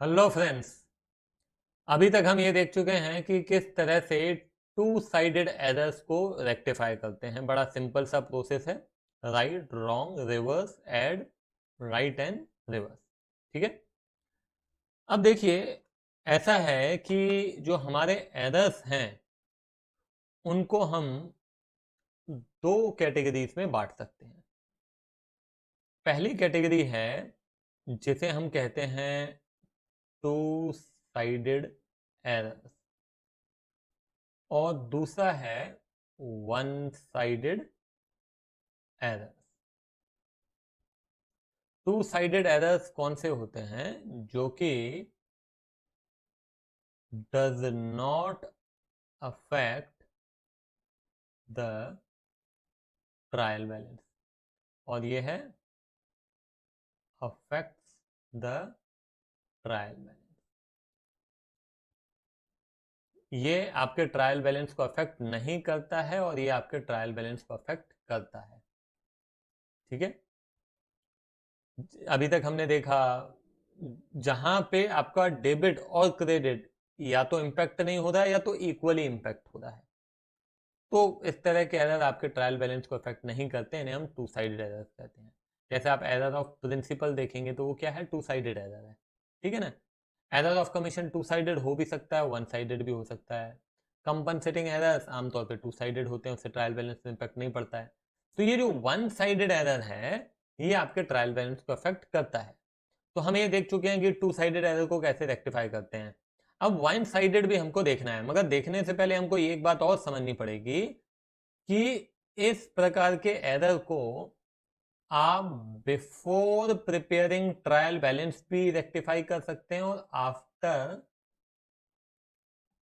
Hello friends. अभी तक हम ये देख चुके हैं कि किस तरह से टू साइडेड एरर्स को रेक्टिफाई करते हैं। बड़ा सिंपल सा प्रोसेस है। Right, wrong, reverse, add, right and reverse. ठीक है। अब देखिए, ऐसा है कि जो हमारे एरर्स हैं उनको हम दो कैटेगरीज में बांट सकते हैं। पहली कैटेगरी है जिसे हम कहते हैं टू साइडेड एरर्स, और दूसरा है one sided errors. Two sided errors कौन से होते हैं? जो कि does not affect the trial balance, और ये है अफेक्ट्स द ट्रायल बैलेंस। ये आपके ट्रायल बैलेंस को अफेक्ट नहीं करता है और ये आपके ट्रायल बैलेंस को अफेक्ट करता है। ठीक है। अभी तक हमने देखा, जहां पे आपका डेबिट और क्रेडिट या तो इम्पैक्ट नहीं हो रहा है या तो इक्वली इम्पैक्ट हो रहा है, तो इस तरह के एरर आपके ट्रायल बैलेंस को अफेक्ट नहीं करते, इन्हें हम टू साइडेड एरर कहते हैं। जैसे आप एरर ऑफ प्रिंसिपल देखेंगे तो वो क्या है? टू साइडेड एरर है। ठीक है ना। Error of commission two sided हो भी सकता है, वन साइडेड भी हो सकता है। कंपनसेटिंग एरर्स आमतौर पर टू साइडेड होते हैं, उससे ट्रायल बैलेंस में इम्पैक्ट नहीं पड़ता है। तो ये जो वन साइडेड एरर है ये आपके ट्रायल बैलेंस को अफेक्ट करता है। तो हम ये देख चुके हैं कि टू साइडेड एरर को कैसे रेक्टिफाई करते हैं। अब वन साइडेड भी हमको देखना है, मगर देखने से पहले हमको एक बात और समझनी पड़ेगी कि इस प्रकार के एरर को आप बिफोर प्रिपेयरिंग ट्रायल बैलेंस भी रेक्टिफाई कर सकते हैं और आफ्टर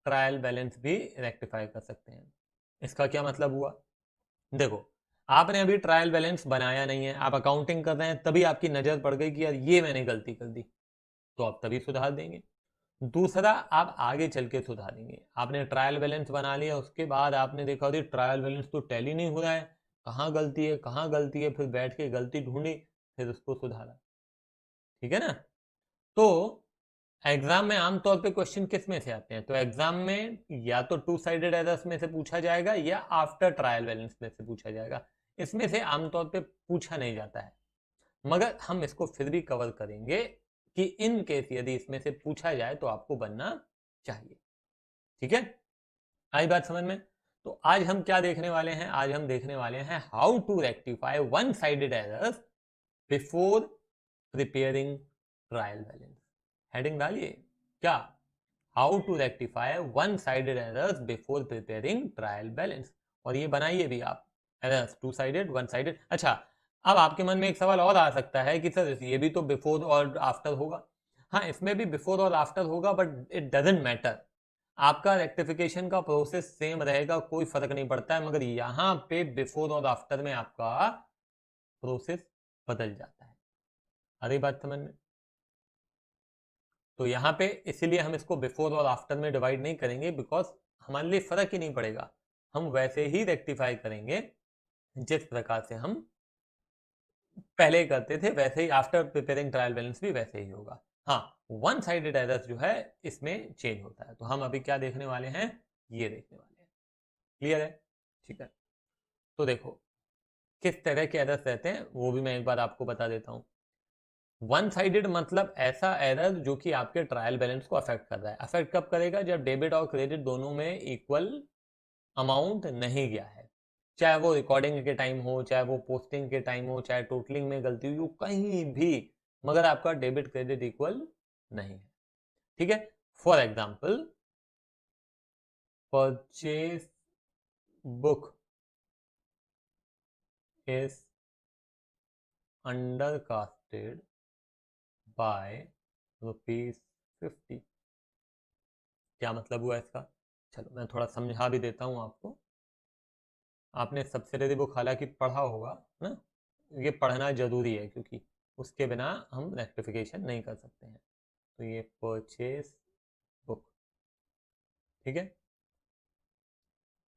ट्रायल बैलेंस भी रेक्टिफाई कर सकते हैं। इसका क्या मतलब हुआ? देखो, आपने अभी ट्रायल बैलेंस बनाया नहीं है, आप अकाउंटिंग कर रहे हैं, तभी आपकी नजर पड़ गई कि यार ये मैंने गलती कर दी, तो आप तभी सुधार देंगे। दूसरा, आप आगे चल के सुधारेंगे। आपने ट्रायल बैलेंस बना लिया, उसके बाद आपने देखा अरे ट्रायल बैलेंस तो टैली नहीं हो रहा है, कहाँ गलती है कहाँ गलती है, फिर बैठ के गलती ढूंढी, फिर उसको सुधारा। ठीक है ना। तो एग्जाम में आमतौर पे क्वेश्चन किस में से आते हैं? तो एग्जाम में या तो टू साइडेड एरर्स में से पूछा जाएगा या आफ्टर ट्रायल बैलेंस में से पूछा जाएगा। इसमें से आमतौर पे पूछा नहीं जाता है, मगर हम इसको फिर भी कवर करेंगे कि इन केस यदि इसमें से पूछा जाए तो आपको बनना चाहिए। ठीक है। आई बात समझ में? तो आज हम क्या देखने वाले हैं? आज हम देखने वाले हैं how to rectify one sided errors before preparing trial balance. Heading डालिए क्या? How to rectify one sided errors before preparing trial balance. और ये बनाइए भी आप, errors two sided, one sided. अच्छा, अब आपके मन में एक सवाल और आ सकता है कि सर ये भी तो बिफोर और आफ्टर होगा। हाँ, इसमें भी बिफोर और आफ्टर होगा, बट इट डजेंट मैटर। आपका रेक्टिफिकेशन का प्रोसेस सेम रहेगा, कोई फर्क नहीं पड़ता है, मगर यहां पे बिफोर और आफ्टर में आपका प्रोसेस बदल जाता है। अरे बात समझ में? तो यहां पे इसीलिए हम इसको बिफोर और आफ्टर में डिवाइड नहीं करेंगे, बिकॉज हमारे लिए फर्क ही नहीं पड़ेगा। हम वैसे ही रेक्टिफाई करेंगे जिस प्रकार से हम पहले करते थे, वैसे ही आफ्टर प्रिपेयरिंग ट्रायल बैलेंस भी वैसे ही होगा। हाँ, वन साइडेड एरर्स जो है इसमें चेंज होता है। तो हम अभी क्या देखने वाले हैं? ये देखने वाले हैं। क्लियर है? ठीक है। तो देखो, किस तरह के एरर्स रहते हैं वो भी मैं एक बार आपको बता देता हूँ। वन साइडेड मतलब ऐसा एरर जो कि आपके ट्रायल बैलेंस को अफेक्ट कर रहा है। अफेक्ट कब करेगा? जब डेबिट और क्रेडिट दोनों में इक्वल अमाउंट नहीं गया है। चाहे वो रिकॉर्डिंग के टाइम हो, चाहे वो पोस्टिंग के टाइम हो, चाहे टोटलिंग में गलती हुई हो, कहीं भी, मगर आपका डेबिट क्रेडिट इक्वल नहीं है। ठीक है। For example, purchase book is under casted by ₹50। क्या मतलब हुआ इसका? चलो मैं थोड़ा समझा भी देता हूँ आपको। आपने सब्सिडरी बुक हालांकि पढ़ा होगा ना, ये पढ़ना जरूरी है क्योंकि उसके बिना हम रेक्टिफिकेशन नहीं कर सकते हैं। तो ये परचेज बुक, ठीक है।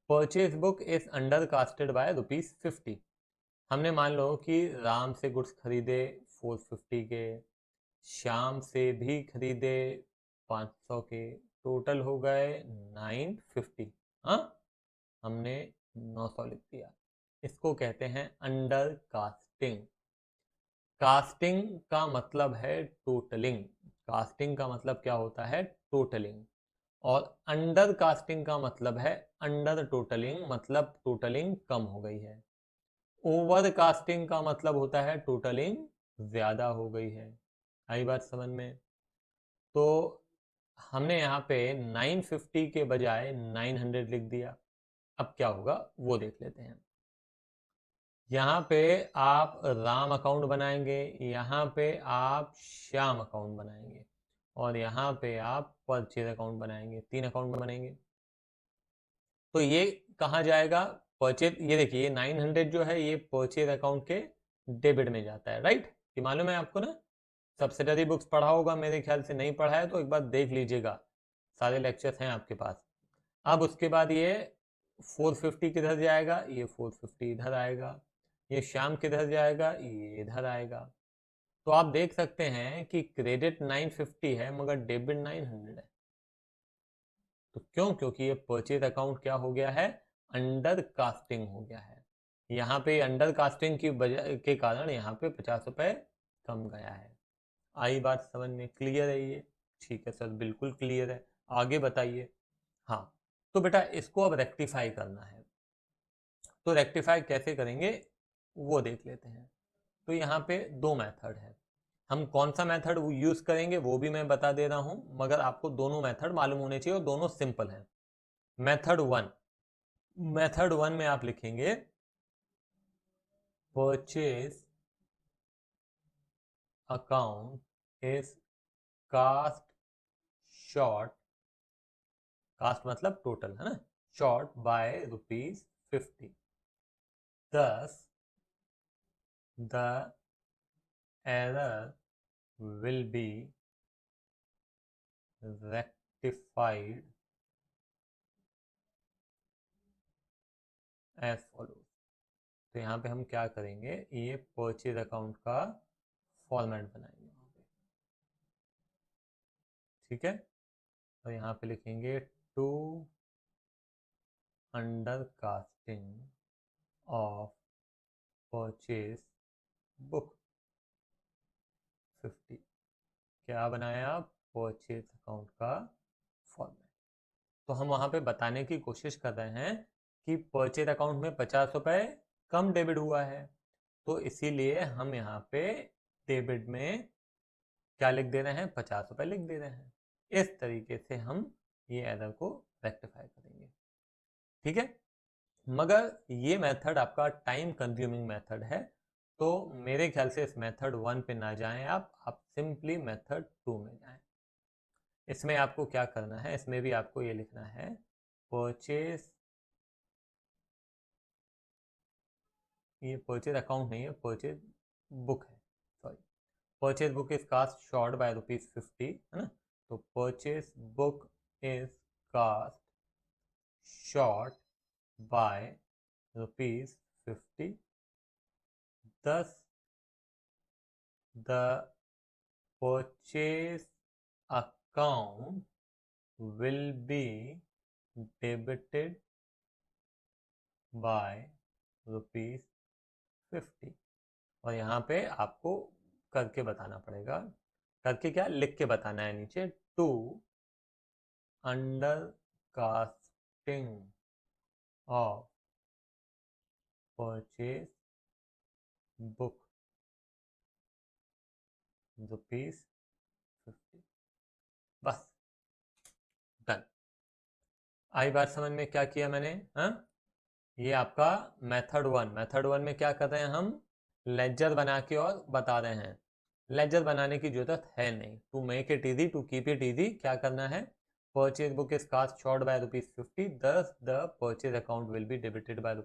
Purchase book is under casted by ₹50। हमने मान लो कि राम से गुड्स खरीदे 450 के, श्याम से भी खरीदे 500 के, टोटल हो गए 950। हाँ, हमने 900 लिख दिया। इसको कहते हैं अंडर कास्टिंग। कास्टिंग का मतलब है टोटलिंग। कास्टिंग का मतलब क्या होता है? टोटलिंग। और अंडर कास्टिंग का मतलब है अंडर टोटलिंग, मतलब टोटलिंग कम हो गई है। ओवर कास्टिंग का मतलब होता है टोटलिंग ज्यादा हो गई है। आई बात समझ में? तो हमने यहाँ पे 950 के बजाय 900 लिख दिया। अब क्या होगा वो देख लेते हैं। यहाँ पे आप राम अकाउंट बनाएंगे, यहाँ पे आप श्याम अकाउंट बनाएंगे, और यहाँ पे आप परचेज अकाउंट बनाएंगे। 3 अकाउंट बनाएंगे। तो ये कहाँ जाएगा? परचेज, ये देखिए 900 जो है ये परचेज अकाउंट के डेबिट में जाता है, राइट? ये मालूम है आपको ना? सब्सिडरी बुक्स पढ़ा होगा, मेरे ख्याल से नहीं पढ़ा है तो एक बार देख लीजिएगा, सारे लेक्चर्स हैं आपके पास। अब उसके बाद ये 450 किधर जाएगा? ये 450 इधर आएगा। ये श्याम किधर जाएगा? ये इधर आएगा। तो आप देख सकते हैं कि क्रेडिट 950 है मगर डेबिट 900 है। तो क्यों? क्योंकि ये परचेज अकाउंट क्या हो गया है? अंडर कास्टिंग हो गया है। यहाँ पे अंडर कास्टिंग की वजह के कारण यहाँ पे 50 रुपए कम गया है। आई बात समझ में? क्लियर है ये? ठीक है सर, बिल्कुल क्लियर है। आगे बताइए। हाँ, तो बेटा इसको अब रेक्टिफाई करना है। तो रेक्टिफाई कैसे करेंगे वो देख लेते हैं। तो यहाँ पे 2 मेथड है। हम कौन सा मेथड यूज करेंगे वो भी मैं बता दे रहा हूं, मगर आपको दोनों मेथड मालूम होने चाहिए और दोनों सिंपल हैं। मेथड 1, मेथड 1 में आप लिखेंगे purchase account is cast short, cast मतलब टोटल है ना, short by ₹50। thus the error will be rectified as follows। तो यहाँ पे हम क्या करेंगे, ये परचेज अकाउंट का फॉर्मेट बनाएंगे यहाँ पे। ठीक है, तो यहाँ पे लिखेंगे to under casting of purchase book 50। क्या बनाया? परचेज अकाउंट का फॉर्मेट। तो हम वहां पे बताने की कोशिश कर रहे हैं कि परचेज अकाउंट में 50 रुपए कम डेबिट हुआ है, तो इसीलिए हम यहाँ पे डेबिट में क्या लिख दे रहे हैं? 50 रुपए लिख दे रहे हैं। इस तरीके से हम ये एरर को रेक्टिफाई करेंगे। ठीक है, मगर ये मेथड आपका टाइम कंज्यूमिंग मेथड है, तो मेरे ख्याल से इस मेथड 1 पे ना जाएं आप सिंपली मेथड 2 में जाएं। इसमें आपको क्या करना है, इसमें भी आपको ये लिखना है परचेज, ये परचेज अकाउंट नहीं है, परचेज बुक है, sorry. Purchase book is cast short by ₹50, है ना? तो purchase book is cast short by ₹50। thus the purchase account will be debited by ₹50। और यहाँ पे आपको करके बताना पड़ेगा। करके क्या? लिख के बताना है नीचे, to under casting of purchase book ₹50। बस, डन। आई बात समझ में? क्या किया मैंने? हाँ, ये आपका मेथड 1। मेथड 1 में क्या कर रहे हैं हम? लेजर बना के और बता रहे हैं। लेजर बनाने की जरूरत है नहीं। To make it easy, to keep it easy, क्या करना है? Purchase book is cast short by ₹50, thus the purchase account will be debited by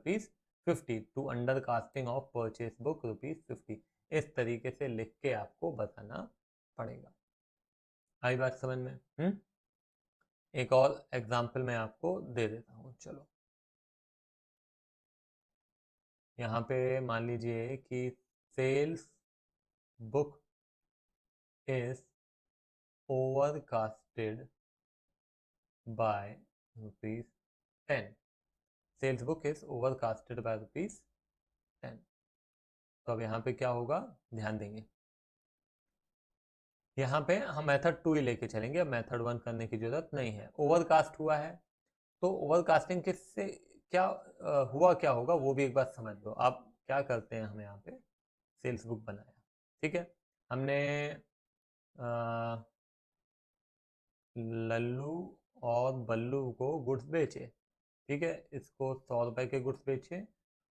₹50 to under casting of purchase book ₹50। इस तरीके से लिख के आपको बताना पड़ेगा। आई बात समझ में? एक और एग्जाम्पल मैं आपको दे देता हूँ, चलो। यहाँ पे मान लीजिए कि sales book is overcasted by rupees 10. Sales book is overcasted by rupees 10. तो अब यहाँ पे क्या होगा, ध्यान देंगे, यहाँ पे हम मेथड 2 ही लेके चलेंगे, अब मेथड 1 करने की जरूरत नहीं है. ओवरकास्ट हुआ है तो ओवरकास्टिंग किससे क्या हुआ, क्या होगा वो भी एक बार समझ लो. आप क्या करते हैं, हम यहाँ पे सेल्स बुक बनाया, ठीक है, हमने लल्लू और बल्लू को गुड्स बेचे, ठीक है, इसको 100 रुपए के गुड्स बेचे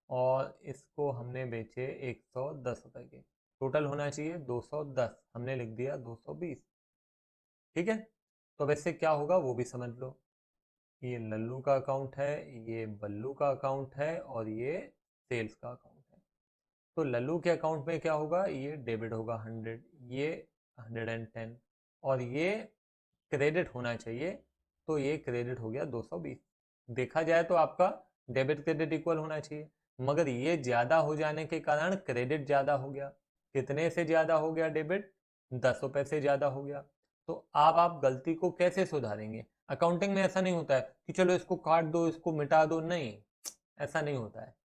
और इसको हमने बेचे 110 रुपए के. टोटल होना चाहिए 210, हमने लिख दिया 220, ठीक है. तो वैसे क्या होगा वो भी समझ लो. ये लल्लू का अकाउंट है, ये बल्लू का अकाउंट है और ये सेल्स का अकाउंट है. तो लल्लू के अकाउंट में क्या होगा, ये डेबिट होगा 100, ये 110 और ये क्रेडिट होना चाहिए, तो ये क्रेडिट हो गया 220. देखा जाए तो आपका डेबिट क्रेडिट इक्वल होना चाहिए, मगर ये ज़्यादा हो जाने के कारण क्रेडिट ज़्यादा हो गया. कितने से ज़्यादा हो गया डेबिट, 10 रुपए से ज़्यादा हो गया. तो अब आप गलती को कैसे सुधारेंगे. अकाउंटिंग में ऐसा नहीं होता है कि चलो इसको काट दो इसको मिटा दो, नहीं, ऐसा नहीं होता है.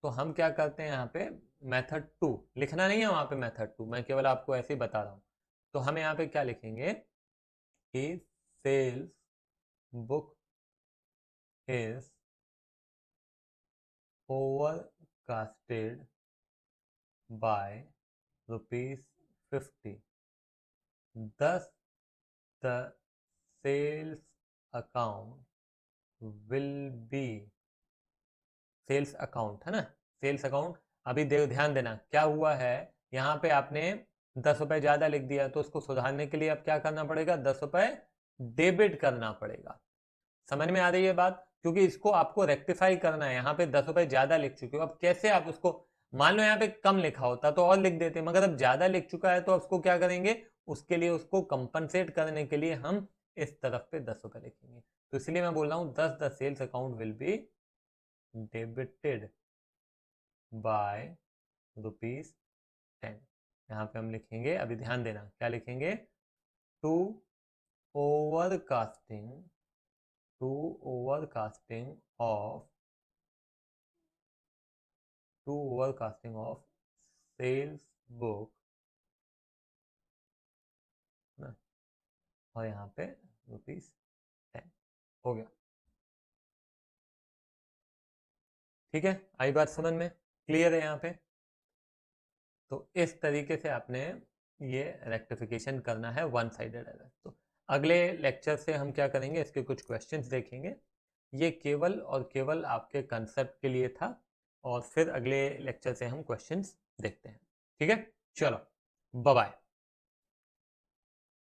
तो हम क्या करते हैं, यहाँ पे मेथड 2 लिखना नहीं है, वहाँ पे मेथड 2 मैं केवल आपको ऐसे ही बता रहा हूँ. तो हम यहाँ पे क्या लिखेंगे कि sales book is overcasted by ₹50. Thus, the sales account will be, sales account है ना, सेल्स अकाउंट. अभी ध्यान देना क्या हुआ है, यहाँ पे आपने 10 रुपए ज़्यादा लिख दिया, तो उसको सुधारने के लिए अब क्या करना पड़ेगा, 10 रुपए डेबिट करना पड़ेगा. समझ में आ रही है बात, क्योंकि इसको आपको रेक्टिफाई करना है. यहाँ पे 10 रुपए ज्यादा लिख चुके हो, अब कैसे आप उसको, मान लो यहाँ पे कम लिखा होता तो और लिख देते, मगर अब ज्यादा लिख चुका है तो अब उसको क्या करेंगे, उसके लिए उसको कंपनसेट करने के लिए हम इस तरफ पे 10 रुपए लिखेंगे. तो इसलिए मैं बोल रहा हूँ the sales account will be debited by ₹10. यहाँ पे हम लिखेंगे, अभी ध्यान देना क्या लिखेंगे, to overcasting of sales book ना, और यहाँ पे ₹10 हो गया. ठीक है, आई बात समझ में, क्लियर है यहाँ पे. तो इस तरीके से आपने ये रेक्टिफिकेशन करना है वन साइडेड एरर. तो अगले लेक्चर से हम क्या करेंगे, इसके कुछ क्वेश्चंस देखेंगे. ये केवल और केवल आपके कंसेप्ट के लिए था, और फिर अगले लेक्चर से हम क्वेश्चंस देखते हैं. ठीक है, चलो बाय बाय.